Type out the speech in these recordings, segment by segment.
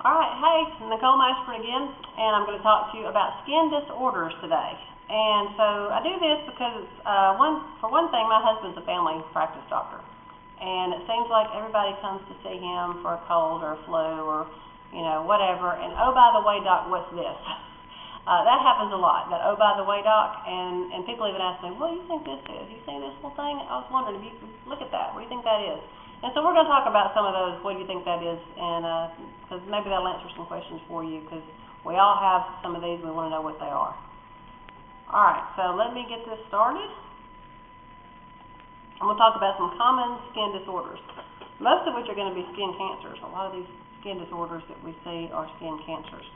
Alright, hey, Nicole Mashburn again, and I'm going to talk to you about skin disorders today. And so I do this because, for one thing, my husband's a family practice doctor. And it seems like everybody comes to see him for a cold or a flu or, whatever. And, oh, by the way, doc, what's this? That happens a lot, that, oh, by the way, doc. And people even ask me, what do you think this is? You see this little thing? I was wondering if you could look at that. What do you think that is? And so we're going to talk about some of those, what do you think that is, and because maybe that'll answer some questions for you, because we all have some of these, we want to know what they are. Alright, so let me get this started. And we'll talk about some common skin disorders, most of which are going to be skin cancers. A lot of these skin disorders that we see are skin cancers.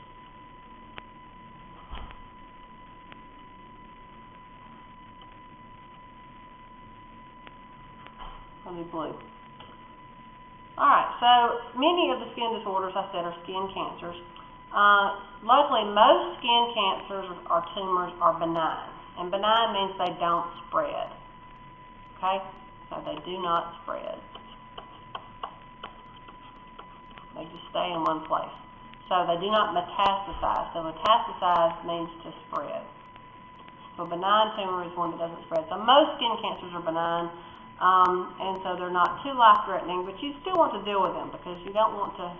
Let me blue. Alright, so many of the skin disorders I said are skin cancers. Luckily, most skin cancers or tumors are benign. And benign means they don't spread. Okay? So they do not spread. They just stay in one place. So they do not metastasize. So metastasize means to spread. So a benign tumor is one that doesn't spread. So most skin cancers are benign. And so they're not too life-threatening, but you still want to deal with them because you don't want to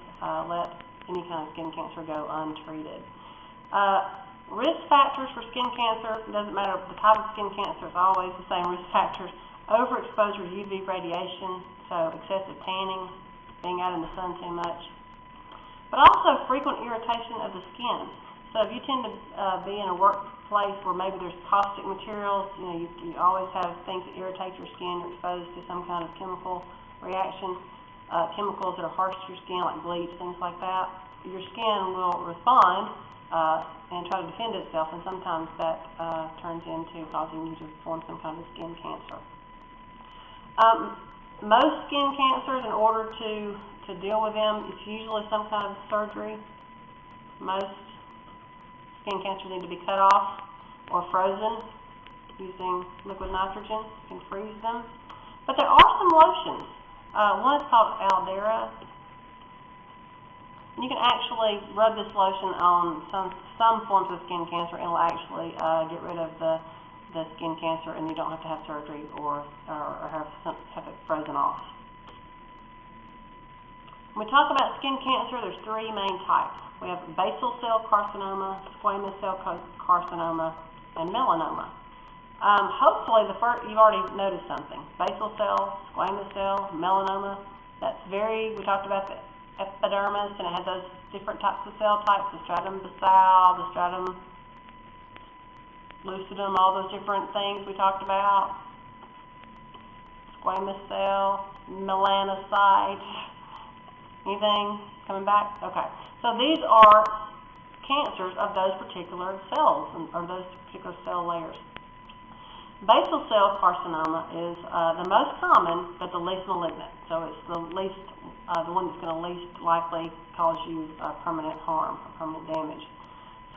let any kind of skin cancer go untreated. Risk factors for skin cancer, doesn't matter the type of skin cancer, it's always the same risk factors. Overexposure to UV radiation, so excessive tanning, being out in the sun too much. But also frequent irritation of the skin. So if you tend to be in a workplace where maybe there's caustic materials, you always have things that irritate your skin, you're exposed to some kind of chemical reaction, chemicals that are harsh to your skin, like bleach, things like that, your skin will respond and try to defend itself, and sometimes that turns into causing you to form some kind of skin cancer. Most skin cancers, in order to deal with them, it's usually some kind of surgery. Most skin cancers need to be cut off or frozen using liquid nitrogen. You can freeze them. But there are some lotions. One is called Aldera. You can actually rub this lotion on some forms of skin cancer, and it will actually get rid of the skin cancer, and you don't have to have surgery or have it frozen off. When we talk about skin cancer, there's three main types. We have basal cell carcinoma, squamous cell carcinoma, and melanoma. Hopefully, you've already noticed something. Basal cell, squamous cell, melanoma. We talked about the epidermis, and it has those different types of cell types, the stratum basal, the stratum lucidum, all those different things we talked about. Squamous cell, melanocyte. Anything coming back? Okay. So these are cancers of those particular cells, or those particular cell layers. Basal cell carcinoma is the most common, but the least malignant. So it's the one that's going to least likely cause you permanent harm or permanent damage.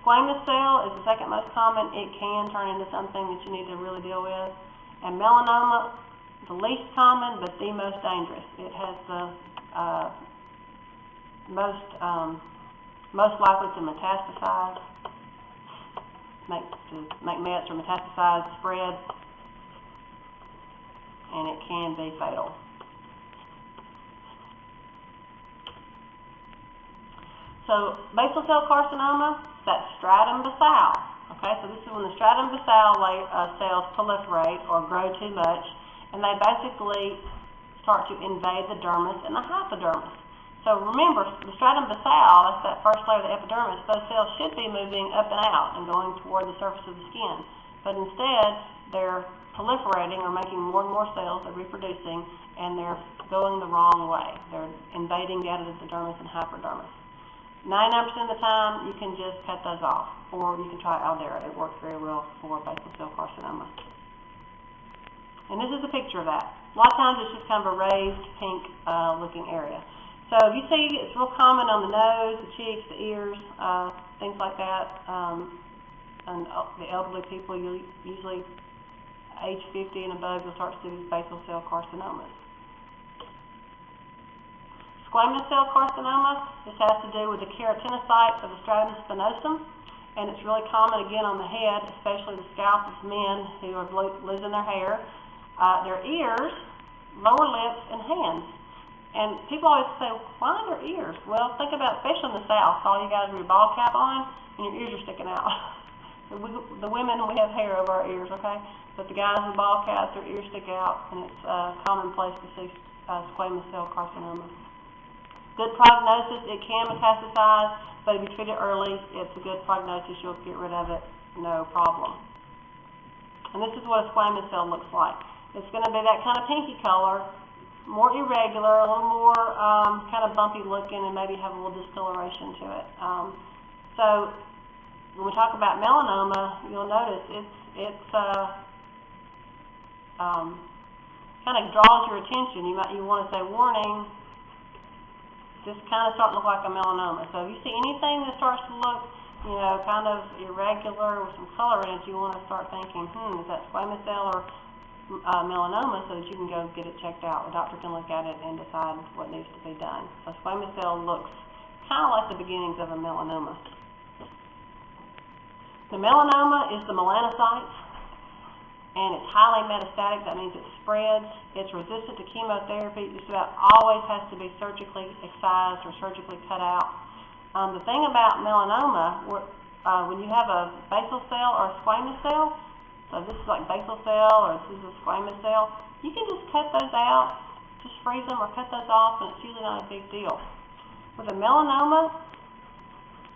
Squamous cell is the second most common. It can turn into something that you need to really deal with. And melanoma, the least common, but the most dangerous. It has the most likely to metastasize, make mets or metastasize, spread, and it can be fatal. So basal cell carcinoma, that's stratum basal. Okay, so this is when the stratum basal cells proliferate or grow too much, and they basically start to invade the dermis and the hypodermis. So remember, the stratum basal, that's that first layer of the epidermis, those cells should be moving up and out and going toward the surface of the skin. But instead, they're proliferating or making more and more cells, they're reproducing, and they're going the wrong way. They're invading down into the dermis and hypodermis. 99% of the time, you can just cut those off, or you can try Aldera. It works very well for basal cell carcinoma. And this is a picture of that. A lot of times, it's just kind of a raised pink looking area. So if you see, it's real common on the nose, the cheeks, the ears, things like that. And the elderly people, usually age 50 and above, you'll start to see basal cell carcinomas. Squamous cell carcinoma, this has to do with the keratinocytes of the stratum spinosum, and it's really common again on the head, especially the scalp of men who are losing their hair, their ears, lower lips, and hands. And people always say, why their ears? Well, think about, especially in the South, all you guys with your ball cap on, and your ears are sticking out. The women, we have hair over our ears, okay? But the guys with ball caps, their ears stick out, and it's commonplace to see squamous cell carcinoma. Good prognosis, it can metastasize, but if you treat it early, it's a good prognosis. You'll get rid of it, no problem. And this is what a squamous cell looks like. It's going to be that kind of pinky color, more irregular, a little more kind of bumpy looking, and maybe have a little discoloration to it. So when we talk about melanoma, you'll notice it's kind of draws your attention. You want to say, warning, just kind of starting to look like a melanoma. So if you see anything that starts to look, kind of irregular with some color in it, you want to start thinking, is that squamous cell or melanoma, so that you can go get it checked out. The doctor can look at it and decide what needs to be done. So squamous cell looks kind of like the beginnings of a melanoma. The melanoma is the melanocytes, and it's highly metastatic. That means it spreads. It's resistant to chemotherapy. Just about always has to be surgically excised or surgically cut out. The thing about melanoma, when you have a basal cell or a squamous cell, so this is like basal cell or this is a squamous cell, you can just cut those out, just freeze them or cut those off, and it's usually not a big deal. With a melanoma,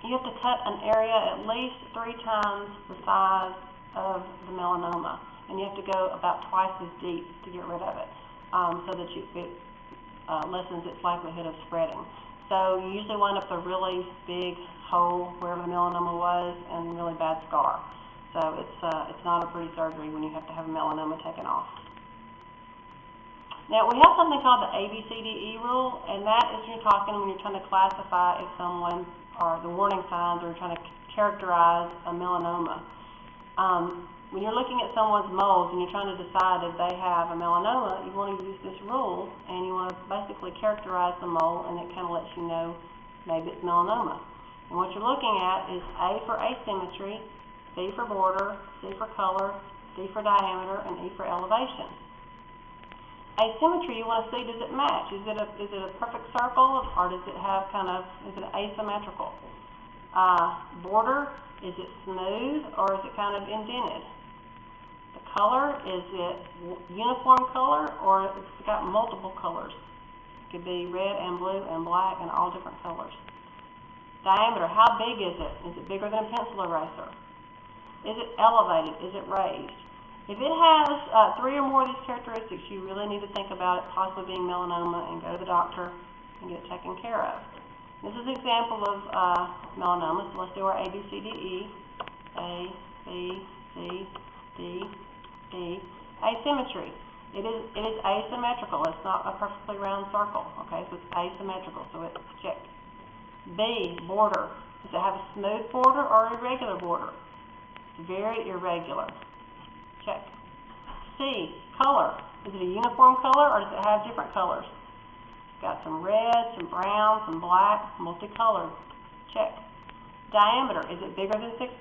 you have to cut an area at least 3 times the size of the melanoma, and you have to go about twice as deep to get rid of it, so that it lessens its likelihood of spreading. So you usually wind up with a really big hole wherever the melanoma was and really bad scar. So it's not a pretty surgery when you have to have a melanoma taken off. Now we have something called the ABCDE rule, and that is when you're trying to classify if someone, or the warning signs, or trying to characterize a melanoma. When you're looking at someone's moles and you're trying to decide if they have a melanoma, you want to use this rule, and you want to basically characterize the mole, and it kind of lets you know maybe it's melanoma. And what you're looking at is A for asymmetry, B for border, C for color, D for diameter, and E for elevation. Asymmetry, you want to see, does it match? Is it a perfect circle, or does it have is it asymmetrical? Border, is it smooth, or is it kind of indented? The color, is it uniform color, or it's got multiple colors? It could be red and blue and black and all different colors. Diameter, how big is it? Is it bigger than a pencil eraser? Is it elevated? Is it raised? If it has 3 or more of these characteristics, you really need to think about it possibly being melanoma and go to the doctor and get it taken care of. This is an example of melanoma, so let's do our ABCDE. A, B, C, D, E. Asymmetry. It is asymmetrical. It's not a perfectly round circle. Okay, so it's asymmetrical, so it's checked. B, border. Does it have a smooth border or a irregular border? It's very irregular. Check. C, color. Is it a uniform color, or does it have different colors? It's got some red, some brown, some black, multicolored. Check. Diameter. Is it bigger than 6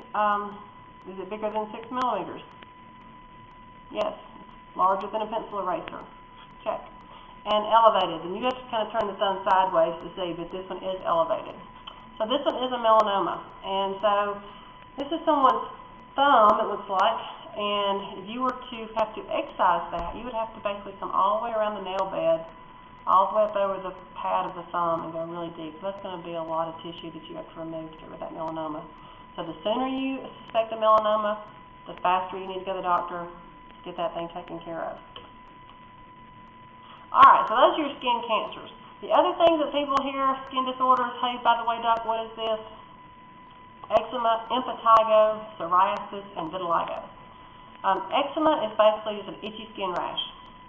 millimeters? Yes. It's larger than a pencil eraser. Check. And elevated. And you have to kind of turn the thumb sideways to see, but this one is elevated. So this one is a melanoma. And so this is someone's thumb, it looks like. And if you were to have to excise that, you would have to basically come all the way around the nail bed, all the way up over the pad of the thumb, and go really deep. So that's going to be a lot of tissue that you have to remove to get rid of that melanoma. So the sooner you suspect a melanoma, the faster you need to go to the doctor to get that thing taken care of. Alright, so those are your skin cancers. The other things that people hear, skin disorders, hey, by the way, doc, what is this? Eczema, impetigo, psoriasis, and vitiligo. Eczema is basically just an itchy skin rash.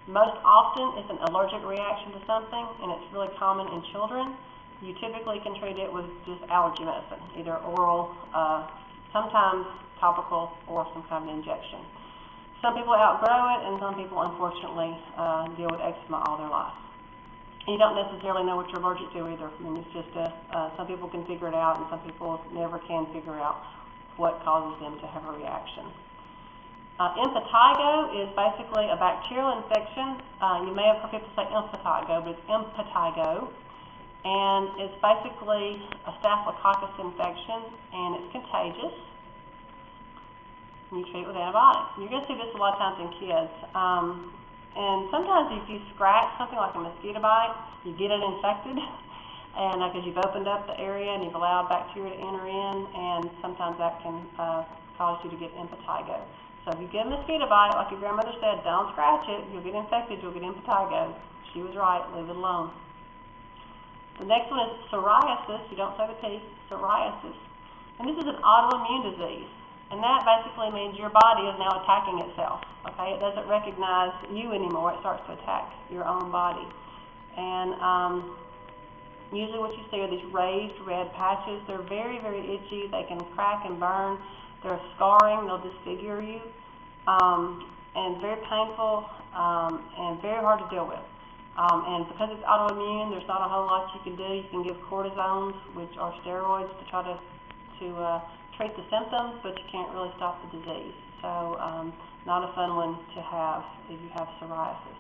Most often it's an allergic reaction to something, and it's really common in children. You typically can treat it with just allergy medicine, either oral, sometimes topical, or some kind of injection. Some people outgrow it, and some people unfortunately deal with eczema all their life. you don't necessarily know what you're allergic to either. I mean, it's just some people can figure it out, and some people never can figure out what causes them to have a reaction. Impetigo is basically a bacterial infection. You may have heard people say impetigo, but it's impetigo. And it's basically a staphylococcus infection, and it's contagious. And you treat it with antibiotics. You're going to see this a lot of times in kids. And sometimes if you scratch something like a mosquito bite, you get it infected. And because you've opened up the area and you've allowed bacteria to enter in, and sometimes that can cause you to get impetigo. So if you get a mosquito bite, like your grandmother said, don't scratch it. You'll get infected. You'll get impetigo. She was right. Leave it alone. The next one is psoriasis. You don't say the P. Psoriasis. And this is an autoimmune disease. And that basically means your body is now attacking itself. Okay? It doesn't recognize you anymore. It starts to attack your own body. And usually what you see are these raised red patches. They're very, very itchy. They can crack and burn. They're scarring. They'll disfigure you. And very painful and very hard to deal with. And because it's autoimmune, there's not a whole lot you can do. You can give cortisones, which are steroids, to try to treat the symptoms, but you can't really stop the disease. So not a fun one to have if you have psoriasis.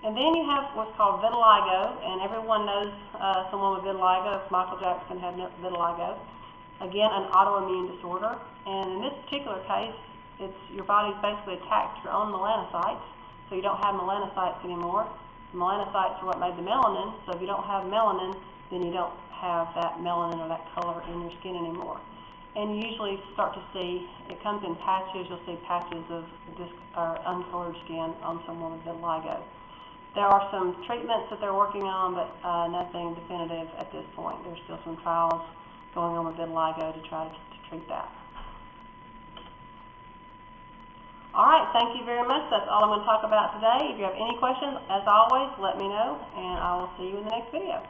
And then you have what's called vitiligo, and everyone knows someone with vitiligo. If Michael Jackson had vitiligo. Again, an autoimmune disorder. And in this particular case, your body's basically attacked your own melanocytes, so you don't have melanocytes anymore. Melanocytes are what made the melanin, so if you don't have melanin, then you don't have that melanin or that color in your skin anymore. And you usually start to see, it comes in patches. You'll see patches of uncolored skin on someone with vitiligo. There are some treatments that they're working on, but nothing definitive at this point. There's still some trials going on with vitiligo to try to treat that. All right, thank you very much. That's all I'm going to talk about today. If you have any questions, as always, let me know, and I will see you in the next video.